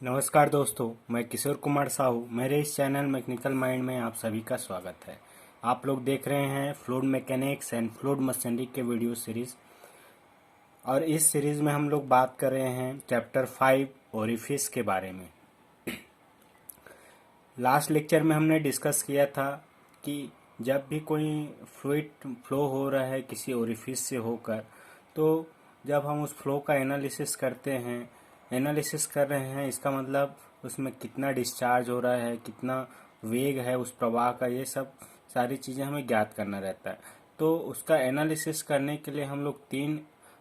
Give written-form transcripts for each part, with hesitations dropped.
नमस्कार दोस्तों, मैं किशोर कुमार साहू। मेरे इस चैनल मैकेनिकल माइंड में आप सभी का स्वागत है। आप लोग देख रहे हैं fluid mechanics and fluid machinery के वीडियो सीरीज, और इस सीरीज में हम लोग बात कर रहे हैं चैप्टर 5 ओरिफिस के बारे में। लास्ट लेक्चर में हमने डिस्कस किया था कि जब भी कोई फ्लूइड फ्लो हो रहा है किसी ओरिफिस से होकर, तो जब हम उस फ्लो का एनालिसिस करते हैं, एनालिसिस कर रहे हैं, इसका मतलब उसमें कितना डिस्चार्ज हो रहा है, कितना वेग है उस प्रवाह का, ये सब सारी चीज़ें हमें ज्ञात करना रहता है। तो उसका एनालिसिस करने के लिए हम लोग 3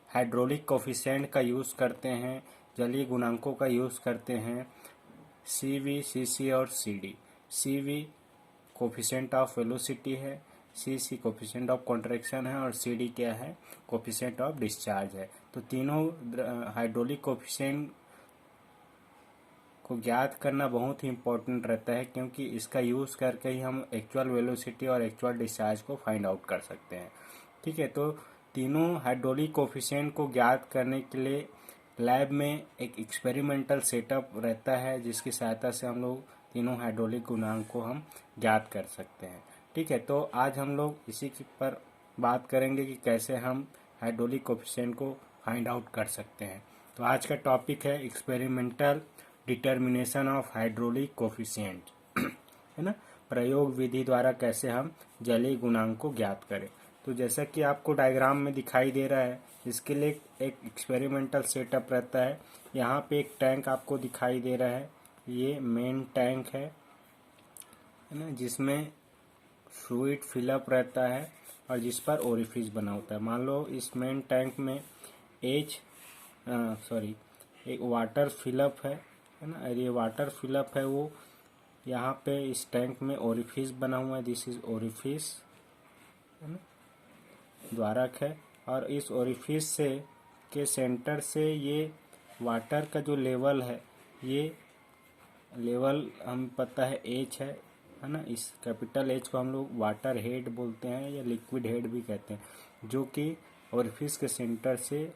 हाइड्रोलिक कोफिशिएंट का यूज़ करते हैं, जलीय गुणांकों का यूज़ करते हैं, CV, CC और CD। CV coefficient of velocity है, CC कोफिशिएंट ऑफ कॉन्ट्रैक्शन है, और CD क्या है, कोफिशिएंट ऑफ डिस्चार्ज है। तो तीनों हाइड्रोलिक कोफिशिएंट को ज्ञात करना बहुत ही इम्पोर्टेंट रहता है, क्योंकि इसका यूज़ करके ही हम एक्चुअल वेलोसिटी और एक्चुअल डिस्चार्ज को फाइंड आउट कर सकते हैं। ठीक है, तो तीनों हाइड्रोलिक कोफिशिएंट को ज्ञात करने के लिए लैब में एक एक्सपेरिमेंटल सेटअप रहता है, जिसकी सहायता से हम लोग तीनों हाइड्रोलिक गुणांक को हम ज्ञात कर सकते हैं। ठीक है, तो आज हम लोग इसी पर बात करेंगे कि कैसे हम हाइड्रोलिक कोफिशिएंट को फाइंड आउट कर सकते हैं। तो आज का टॉपिक है experimental determination of hydraulic coefficient है ना, प्रयोग विधि द्वारा कैसे हम जलीय गुणांक को ज्ञात करें। तो जैसा कि आपको डायग्राम में दिखाई दे रहा है, इसके लिए एक एक्सपेरिमेंटल सेटअप रहता है। यहाँ पे एक टैंक आपको दिखाई दे रहा है, ये मेन टैंक है ना, जिसमें फ्लूइड फिलअप रहता है और जिस पर ओरिफिस बना होता है। मान लो इस मेन टैंक में एक वाटर फिलअप है ना, और ये वाटर फिलअप है, वो यहाँ पे इस टैंक में ओरिफिस बना हुआ है, दिस इज ओरिफिस है ना, द्वारक है। और इस ओरिफिस से के सेंटर से ये वाटर का जो लेवल है, ये लेवल हम पता है H है ना। इस कैपिटल H को हम लोग वाटर हेड बोलते हैं या लिक्विड हेड भी कहते हैं, जो कि ओरिफिस के सेंटर से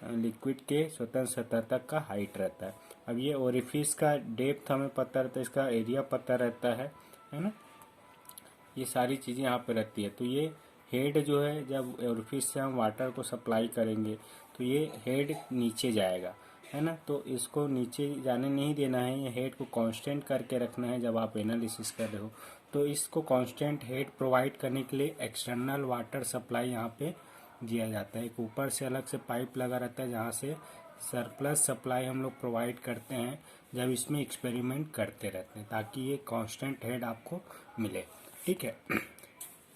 लिक्विड के स्वतंत्र सतह तक का हाइट रहता है। अब ये ओरिफिस का डेप्थ हमें पता रहता है, इसका एरिया पता रहता है ना, ये सारी चीज़ें यहाँ पे रहती है। तो ये हेड जो है, जब ओरिफिस से हम वाटर को सप्लाई करेंगे तो ये हेड नीचे जाएगा है ना। तो इसको नीचे जाने नहीं देना है, ये हेड को कांस्टेंट करके रखना है जब आप एनालिसिस कर रहे हो। तो इसको कांस्टेंट हेड प्रोवाइड करने के लिए एक्सटर्नल वाटर सप्लाई यहाँ पे दिया जाता है। एक ऊपर से अलग से पाइप लगा रहता है, जहाँ से सरप्लस सप्लाई हम लोग प्रोवाइड करते हैं जब इसमें एक्सपेरिमेंट करते रहते हैं, ताकि ये कांस्टेंट हेड आपको मिले। ठीक है,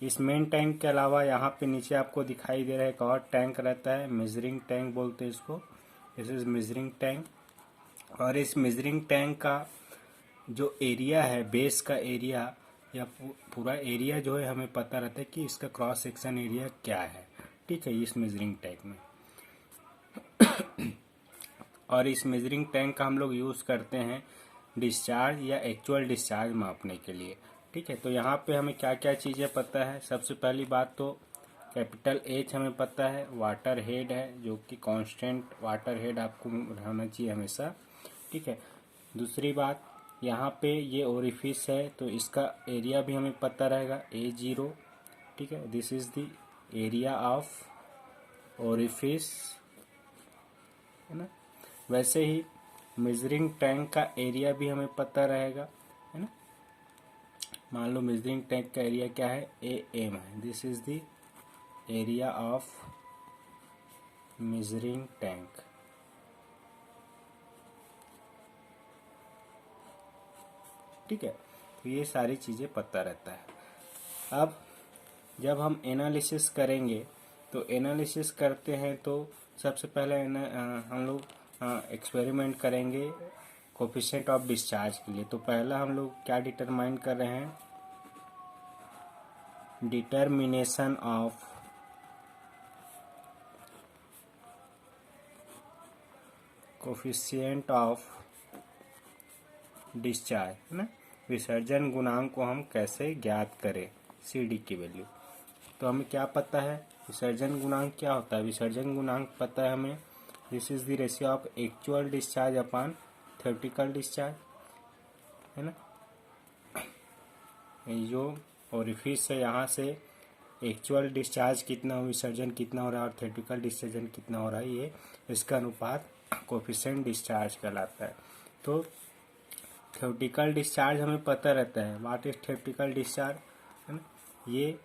इस मेन टैंक के अलावा यहाँ पे नीचे आपको दिखाई दे रहा है एक और टैंक रहता है, मेजरिंग टैंक बोलते हैं इसको। This is measuring tank. और इस मेजरिंग टैंक का जो एरिया है, बेस का एरिया या पूरा एरिया जो है, हमें पता रहता है कि इसका क्रॉस सेक्शन एरिया क्या है। ठीक है, इस मेजरिंग टैंक में और इस मेजरिंग टैंक का हम लोग यूज़ करते हैं डिस्चार्ज या एक्चुअल डिस्चार्ज मापने के लिए। ठीक है, तो यहाँ पे हमें क्या क्या चीज़ें पता है। सबसे पहली बात तो कैपिटल H हमें पता है, वाटर हेड है, जो कि कांस्टेंट वाटर हेड आपको रहना चाहिए हमेशा। ठीक है, दूसरी बात, यहाँ पे ये ओरिफिस है, तो इसका एरिया भी हमें पता रहेगा, A0। ठीक है, this is the area of orifice है ना। वैसे ही मेजरिंग टैंक का एरिया भी हमें पता रहेगा है ना। मान लो मेजरिंग टैंक का एरिया क्या है, AM है, this is the area of measuring tank. ठीक है, तो ये सारी चीज़ें पता रहता है। अब जब हम एनालिसिस करेंगे, तो एनालिसिस करते हैं तो सबसे पहले हम लोग एक्सपेरिमेंट करेंगे कोफिशिएंट ऑफ डिस्चार्ज के लिए। तो पहला हम लोग क्या डिटरमाइन कर रहे हैं, determination of coefficient of discharge है ना, विसर्जन गुणांक को हम कैसे ज्ञात करें, CD की वैल्यू। तो हमें क्या पता है, विसर्जन गुणांक क्या होता है। विसर्जन गुणांक पता है हमें, this is the ratio of actual discharge upon theoretical discharge, है ना। ये जो ओरिफिस है यहाँ से एक्चुअल डिस्चार्ज कितना, विसर्जन कितना हो रहा है और थ्योरेटिकल डिस्चार्जन कितना हो रहा है, ये इसका अनुपात कोफिशिएंट डिस्चार्ज कहलाता है। तो थ्योरेटिकल डिस्चार्ज हमें पता रहता है, व्हाट इज थ्योरेटिकल डिस्चार्ज, है ना। ये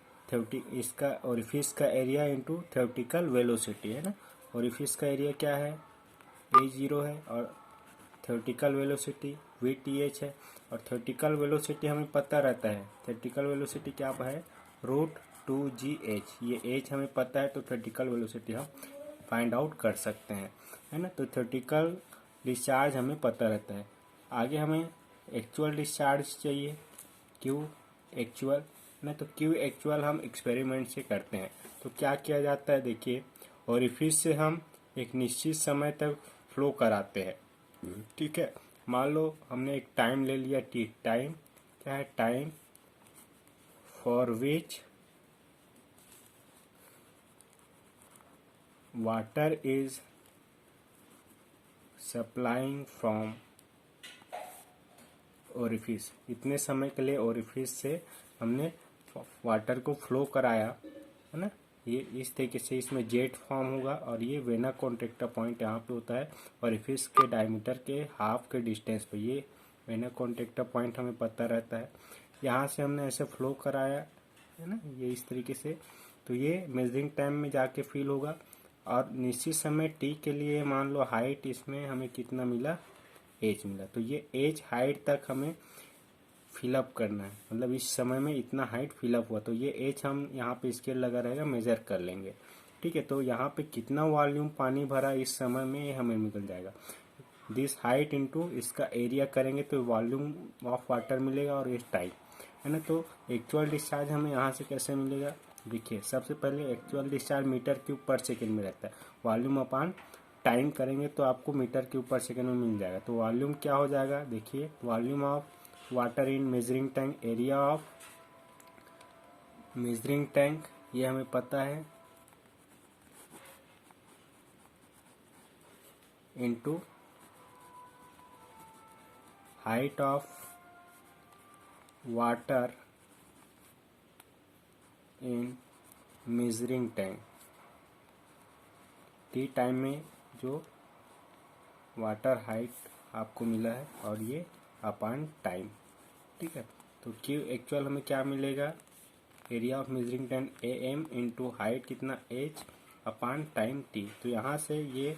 इसका ओरिफिस का एरिया इंटू थ्योरेटिकल वेलोसिटी, है ना। ओरिफिस का एरिया क्या है, A0 है, और थ्योरेटिकल वेलोसिटी VTH है। और थ्योरेटिकल वेलोसिटी हमें पता रहता है, थ्योरेटिकल वेलोसिटी क्या है, √2gh। ये h हमें पता है, तो थ्योरेटिकल वेलोसिटी हम फाइंड आउट कर सकते हैं, है ना। तो थ्योरेटिकल डिस्चार्ज हमें पता रहता है। आगे हमें एक्चुअल डिस्चार्ज चाहिए, Q एक्चुअल ना। तो Q एक्चुअल हम एक्सपेरिमेंट से करते हैं। तो क्या किया जाता है, देखिए, ओरिफिस से हम एक निश्चित समय तक फ्लो कराते हैं, ठीक है। मान लो हमने एक टाइम ले लिया T, टाइम क्या है, time for which water is supplying from orifice. इतने समय के लिए ओरिफिस से हमने वाटर को फ्लो कराया, है ना। ये इस तरीके से इसमें जेट फॉर्म होगा, और ये वेना कॉन्ट्रैक्टा पॉइंट यहाँ पे होता है ओरिफिस के डायमीटर के हाफ के डिस्टेंस पे। ये वेना कॉन्ट्रैक्टा पॉइंट हमें पता रहता है। यहाँ से हमने ऐसे फ्लो कराया, है ना, ये इस तरीके से। तो ये मेजरिंग टाइम में जाके फील होगा, और निश्चित समय टी के लिए मान लो हाइट इसमें हमें कितना मिला, एज मिला। तो ये एज हाइट तक हमें फिलअप करना है, मतलब इस समय में इतना हाइट फिलअप हुआ, तो ये एज हम यहाँ पे स्केल लगा रहेगा, मेजर कर लेंगे, ठीक है। तो यहाँ पे कितना वॉल्यूम पानी भरा इस समय में, ये हमें निकल जाएगा। दिस हाइट इंटू इसका एरिया करेंगे तो वॉल्यूम ऑफ वाटर मिलेगा, और इस टाइम, है ना। तो एक्चुअल डिस्चार्ज हमें यहाँ से कैसे मिलेगा, देखिए, सबसे पहले एक्चुअल डिस्चार्ज मीटर क्यूब पर सेकेंड में रहता है। वॉल्यूम अपान टाइम करेंगे तो आपको मीटर क्यूब पर सेकेंड में मिल जाएगा। तो वॉल्यूम क्या हो जाएगा, देखिए, volume of water in measuring tank, area of measuring tank, ये हमें पता है, into height of water in measuring tank. T time में जो वाटर हाइट आपको मिला है, और ये अपान टाइम, ठीक है। तो क्यू एक्चुअल हमें क्या मिलेगा, area of measuring tank AM into height कितना H अपान टाइम T। तो यहाँ से ये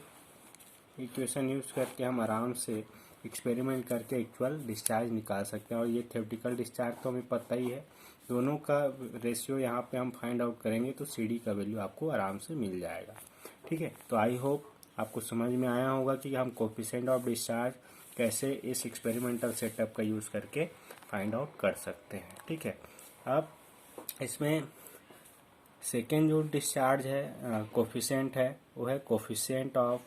इक्वेशन यूज करके हम आराम से एक्सपेरिमेंट करके एक्चुअल डिस्चार्ज निकाल सकते हैं। और ये थ्योरेटिकल डिस्चार्ज तो हमें पता ही है, दोनों का रेशियो यहाँ पे हम फाइंड आउट करेंगे तो CD का वैल्यू आपको आराम से मिल जाएगा, ठीक है। तो आई होप आपको समझ में आया होगा कि हम कोफिशिएंट ऑफ डिस्चार्ज कैसे इस एक्सपेरिमेंटल सेटअप का यूज़ करके फाइंड आउट कर सकते हैं, ठीक है। अब इसमें सेकेंड जो डिस्चार्ज है कोफिशिएंट है, वो है कोफिशिएंट ऑफ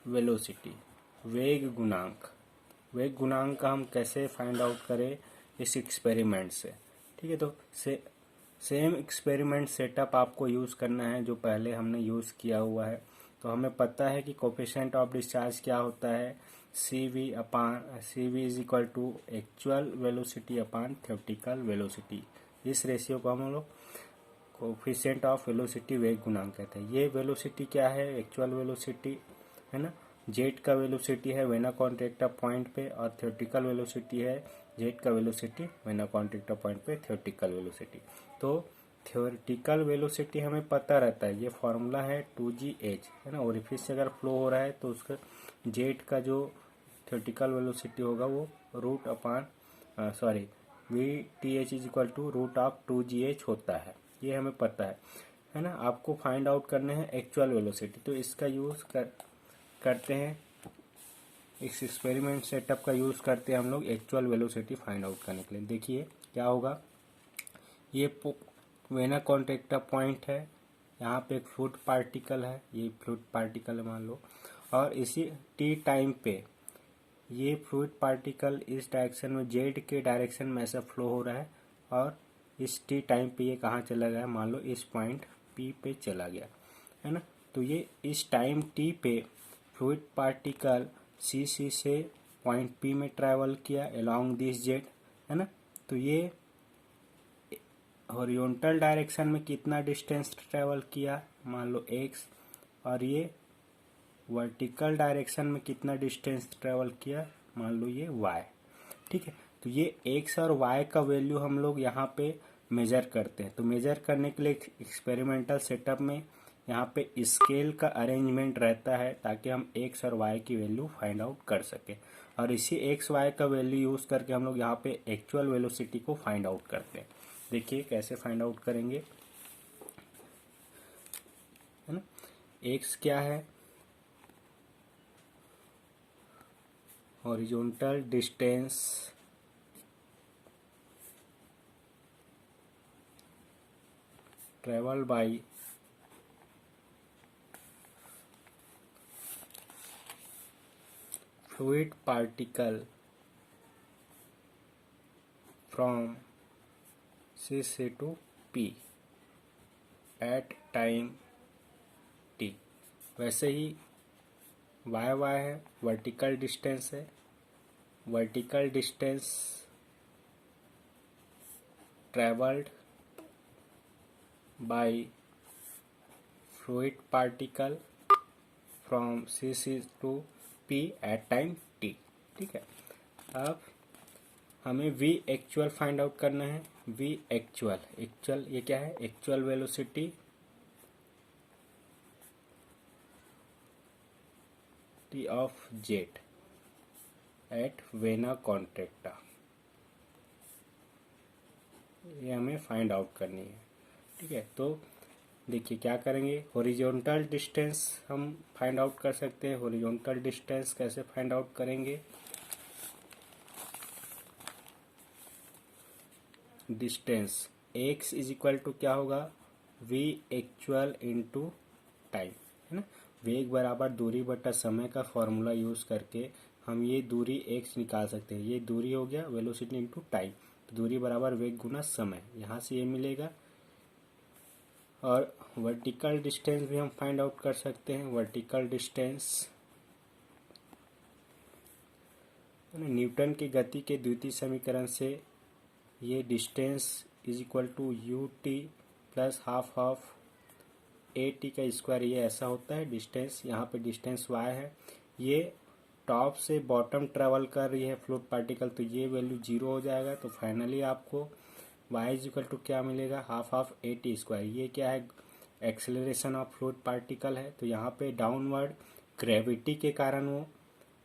वेलोसिटी, वेग गुणांक। वेग गुणांक का हम कैसे फाइंड आउट करें इस एक्सपेरिमेंट से, ठीक है। तो सेम एक्सपेरिमेंट सेटअप आपको यूज़ करना है जो पहले हमने यूज़ किया हुआ है। तो हमें पता है कि कोफिशिएंट ऑफ डिस्चार्ज क्या होता है, CV is equal to actual velocity upon theoretical velocity. इस रेशियो को हम लोग कोफिशिएंट ऑफ वेलोसिटी वेग गुणांक कहते हैं। ये वेलोसिटी क्या है, एक्चुअल वेलोसिटी, है ना। जेट का वेलोसिटी है वेना कॉन्ट्रैक्टा पॉइंट पे, और थ्योरेटिकल वेलोसिटी है जेट का वेलोसिटी वेना कॉन्ट्रैक्टा पॉइंट पे, थ्योरेटिकल वेलोसिटी। तो थ्योरेटिकल वेलोसिटी हमें पता रहता है, ये फॉर्मूला है 2gh, है ना। ओरिफिस से अगर फ्लो हो रहा है तो उसका जेट का जो थ्योरेटिकल वेलोसिटी होगा वो VTH is equal to √2gh होता है, ये हमें पता है ना। आपको फाइंड आउट करने हैं एक्चुअल वेलोसिटी, तो इसका यूज़ करते हैं, इस एक्सपेरिमेंट सेटअप का यूज़ करते हैं हम लोग एक्चुअल वेलोसिटी फाइंड आउट करने के लिए। देखिए क्या होगा, ये वेना कॉन्ट्रैक्टा पॉइंट है, यहाँ पे एक फ्लूइड पार्टिकल है, ये फ्लूइड पार्टिकल है मान लो, और इसी T टाइम पे ये फ्लूइड पार्टिकल इस डायरेक्शन में जेड के डायरेक्शन में ऐसा फ्लो हो रहा है, और इस T टाइम पे ये कहाँ चला गया, मान लो इस पॉइंट P पे चला गया, है ना। तो ये इस टाइम T पे फ्लूइड पार्टिकल सी से पॉइंट पी में ट्रैवल किया अलोंग दिस जेट, है ना। तो ये हॉरिजॉन्टल डायरेक्शन में कितना डिस्टेंस ट्रैवल किया, मान लो x, और ये वर्टिकल डायरेक्शन में कितना डिस्टेंस ट्रैवल किया, मान लो ये y। ठीक है, तो ये x और y का वैल्यू हम लोग यहाँ पे मेजर करते हैं। तो मेजर करने के लिए एक्सपेरिमेंटल सेटअप में यहाँ पे स्केल का अरेंजमेंट रहता है ताकि हम x और y की वैल्यू फाइंड आउट कर सकें, और इसी x y का वैल्यू यूज़ करके हम लोग यहाँ पे एक्चुअल वेलोसिटी को फाइंड आउट करते हैं। देखिए कैसे फाइंड आउट करेंगे, है ना। x क्या है, horizontal distance travel by fluid particle from C to P at time t। वैसे ही y है, वर्टिकल डिस्टेंस है, vertical distance travelled by fluid particle from C to P at time t। ठीक है, अब हमें v एक्चुअल फाइंड आउट करना है। v एक्चुअल ये क्या है, actual velocity t of jet eight vena contracta, ये हमें फाइंड आउट करनी है। ठीक है, तो देखिए क्या करेंगे, हॉरिजॉन्टल डिस्टेंस हम फाइंड आउट कर सकते हैं। हॉरिजॉन्टल डिस्टेंस कैसे फाइंड आउट करेंगे, distance x is equal to क्या होगा, v एक्चुअल इंटू टाइम, है ना। वेग बराबर दूरी बटा समय का फॉर्मूला यूज करके हम ये दूरी x निकाल सकते हैं। ये दूरी हो गया वेलोसिटी इंटू टाइम, तो दूरी बराबर वेग गुना समय, यहाँ से ये मिलेगा। और वर्टिकल डिस्टेंस भी हम फाइंड आउट कर सकते हैं। वर्टिकल डिस्टेंस न्यूटन की गति के द्वितीय समीकरण से ये distance is equal to u t plus half of a t का स्क्वायर, ये ऐसा होता है। डिस्टेंस यहाँ पे डिस्टेंस y है, ये टॉप से बॉटम ट्रेवल कर रही है फ्लूइड पार्टिकल, तो ये वैल्यू 0 हो जाएगा। तो फाइनली आपको y इज इक्वल टू क्या मिलेगा, half of a T square. ये क्या है, एक्सेलरेशन ऑफ फ्लूइड पार्टिकल है। तो यहाँ पे डाउनवर्ड ग्रेविटी के कारण वो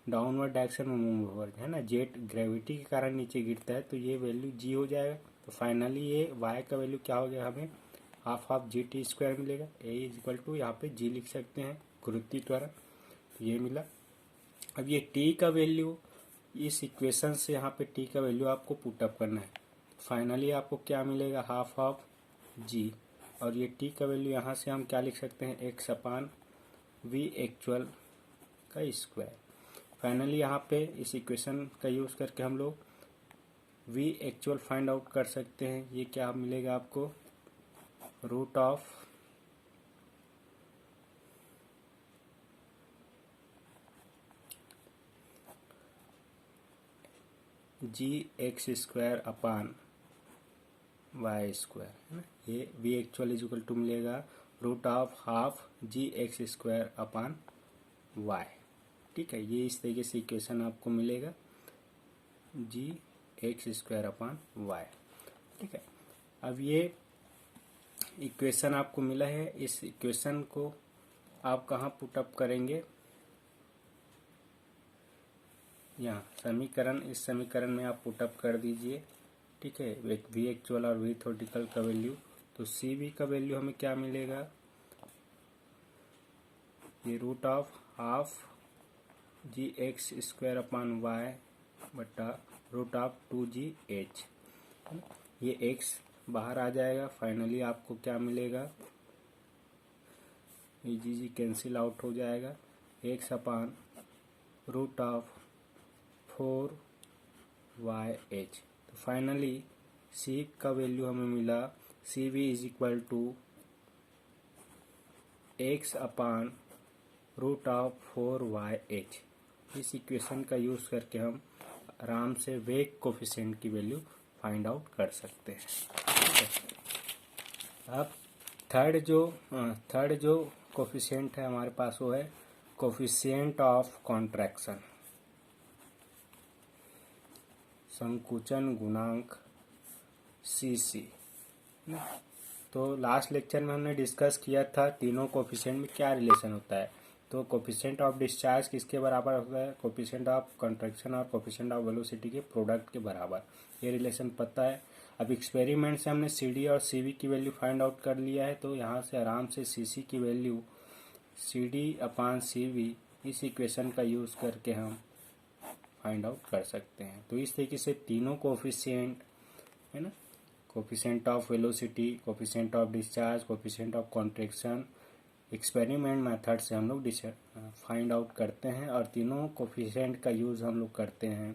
डाउनवर्ड डायरेक्शन में मूव हो रहा है ना, जेट ग्रेविटी के कारण नीचे गिरता है, तो ये वैल्यू g हो जाएगा। तो फाइनली ये y का वैल्यू क्या हो गया, हमें half of G T square मिलेगा। ए इज इक्वल टू यहाँ पे g लिख सकते हैं गुरुत्व द्वारा, तो ये मिला। अब ये t का वैल्यू इस इक्वेशन से यहाँ पे t का वैल्यू आपको पुटअप करना है। फाइनली आपको क्या मिलेगा, हाफ ऑफ g, और ये t का वैल्यू यहाँ से हम क्या लिख सकते हैं, x अपान v एक्चुअल का स्क्वायर। फाइनली यहाँ पे इस इक्वेशन का यूज़ करके हम लोग v एक्चुअल फाइंड आउट कर सकते हैं। ये क्या मिलेगा आपको, root of g x square upon y square, है ना। ये v actual is equal to मिलेगा root of half g x square upon y. ठीक है, ये इस तरीके से इक्वेशन आपको मिलेगा, g x square upon y. ठीक है, अब ये इक्वेशन आपको मिला है। इस इक्वेशन को आप कहाँ पुटअप करेंगे, यहाँ समीकरण, इस समीकरण में आप पुटअप कर दीजिए। ठीक है, वी एक्चुअल और वी थ्योरेटिकल का वैल्यू, तो सी वी का वैल्यू हमें क्या मिलेगा, ये root of half g x square upon y बटा रूट ऑफ 2gh। ये x बाहर आ जाएगा। फाइनली आपको क्या मिलेगा, ये जी कैंसिल आउट हो जाएगा, x upon root of 4yh। तो फाइनली c का वैल्यू हमें मिला, see v is equal to x upon √4YH। इस इक्वेशन का यूज़ करके हम आराम से वेग कोफिशिएंट की वैल्यू फाइंड आउट कर सकते हैं। ठीक है। अब थर्ड जो कोफिशिएंट है हमारे पास वो है कोफिशिएंट ऑफ कॉन्ट्रैक्शन, संकुचन गुणांक CC। तो लास्ट लेक्चर में हमने डिस्कस किया था तीनों कोफिशिएंट में क्या रिलेशन होता है। तो कोफिशिएंट ऑफ डिस्चार्ज किसके बराबर होता है? कोफिशिएंट ऑफ कंट्रैक्शन और कोफिशिएंट ऑफ वेलोसिटी के प्रोडक्ट के बराबर। ये रिलेशन पता है। अब एक्सपेरिमेंट से हमने CD और CV की वैल्यू फाइंड आउट कर लिया है, तो यहाँ से आराम से CC की वैल्यू CD/CV इस इक्वेशन का यूज़ करके हम फाइंड आउट कर सकते हैं। तो इस तरीके से तीनों कोफिशिएंट है ना, coefficient of velocity, coefficient of discharge, coefficient of contraction, experiment method से हम लोग फाइंड आउट करते हैं और तीनों कोफिशिएंट का यूज़ हम लोग करते हैं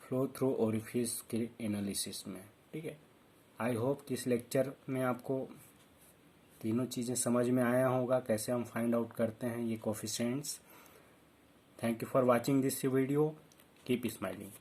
फ्लो थ्रू ओरिफिस के एनालिसिस में। ठीक है। आई होप कि इस लेक्चर में आपको तीनों चीज़ें समझ में आया होगा, कैसे हम फाइंड आउट करते हैं ये coefficients. Thank you for watching this video. Keep smiling.